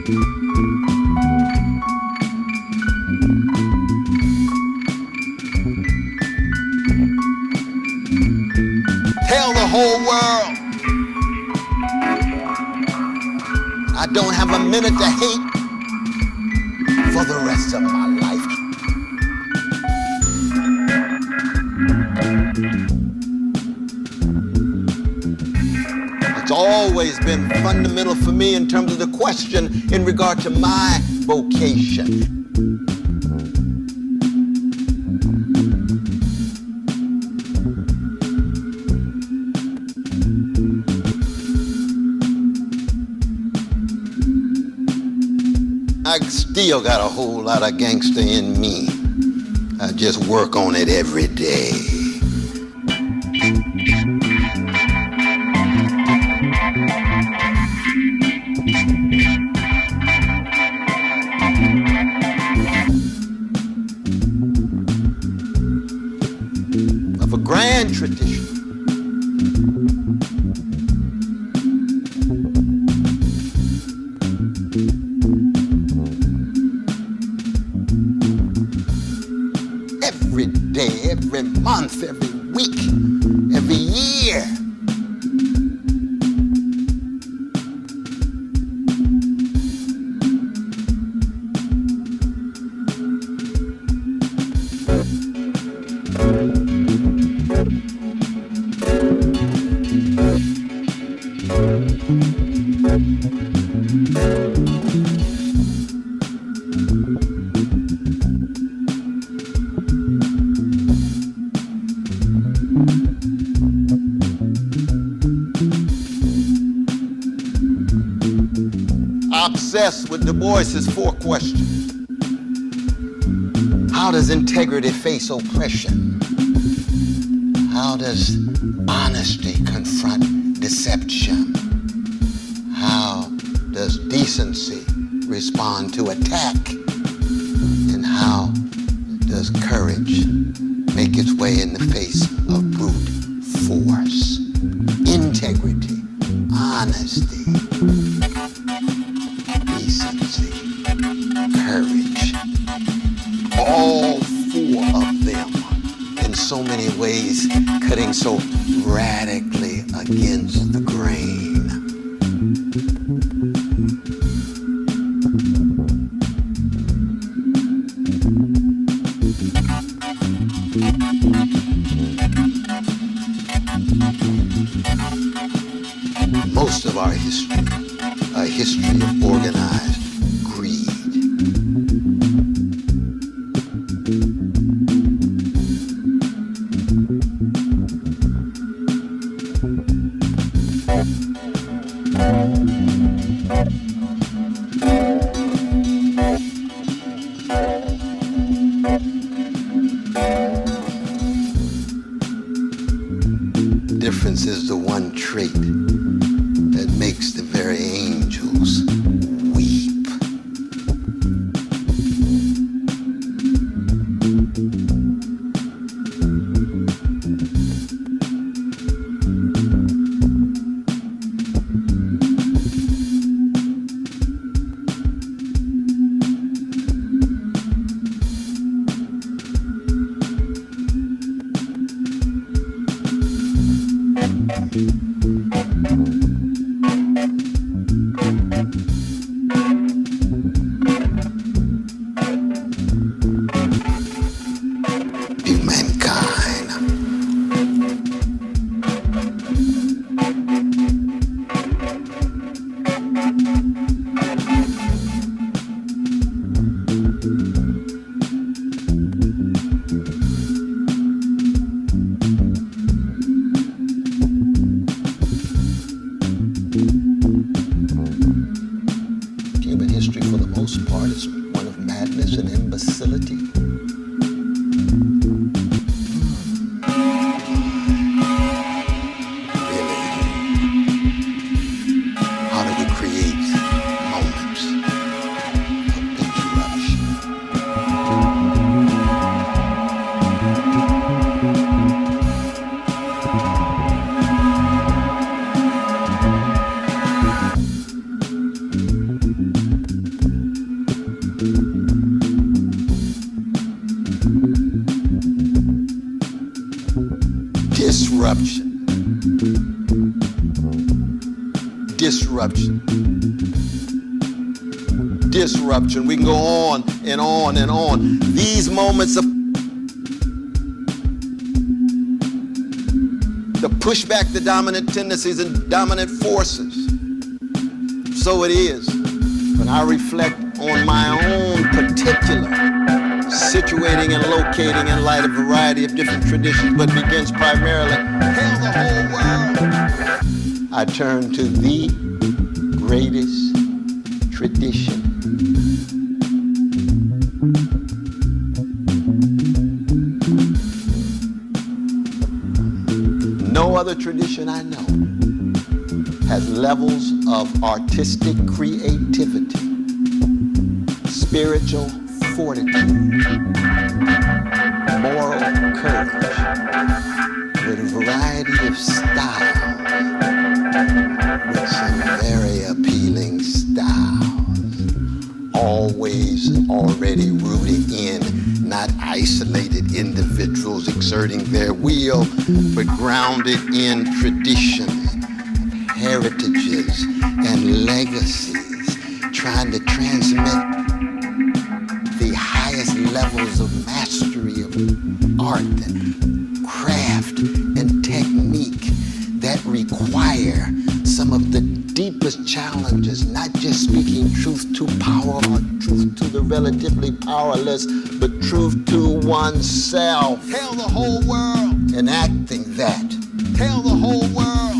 Tell the whole world I don't have a minute to hate for the rest of my life. It's always been fundamental for me in terms of the question in regard to my vocation. I still got a whole lot of gangster in me. I just work on it every day. Of a grand tradition. Every day, every month, every week, every year. Obsessed with Du Bois's 4 questions. How does integrity face oppression? How does honesty confront deception? How does decency respond to attack? And how does courage make its way in the face of brute force? Integrity, honesty, decency, courage, all 4 of them in so many ways cutting so radically against the grain. Most of our history, a history of organized greed. Difference is the one trait that makes the very angels weep. Human history, for the most part, is one of madness and imbecility. Really, how do we create moments of interruption? disruption. Disruption. We can go on and on and on. These moments of to push back the dominant tendencies and dominant forces. So it is when I reflect on my own particular situating and locating in light of a variety of different traditions, but begins primarily, hail the whole world. I turn to the greatest tradition. No other tradition I know has levels of artistic creativity, spiritual fortitude, moral courage, with a variety of styles, with some very appealing styles, always already rooted in not isolated individuals exerting their will, but grounded in traditions, heritages, and legacies, trying to transmit the highest levels of mastery of art and craft and technique that require some of the deepest challenges, not just speaking truth to power or truth to the relatively powerless, but truth to oneself. Hail the whole world. Enacting that. Hail the whole world.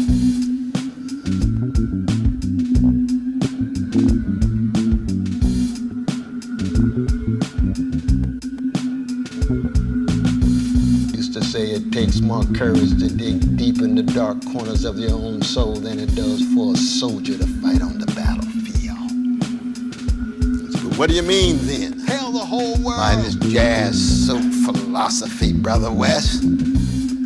Used to say it takes more courage to dig deep in the dark corners of your own soul than it does for a soldier to fight on the battlefield. So what do you mean then? Hail the whole world. By this jazz soap philosophy, Brother West.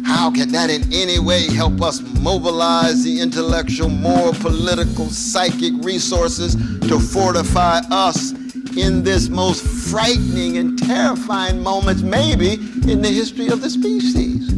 How can that in any way help us mobilize the intellectual, moral, political, psychic resources to fortify us in this most frightening and terrifying moment maybe in the history of the species?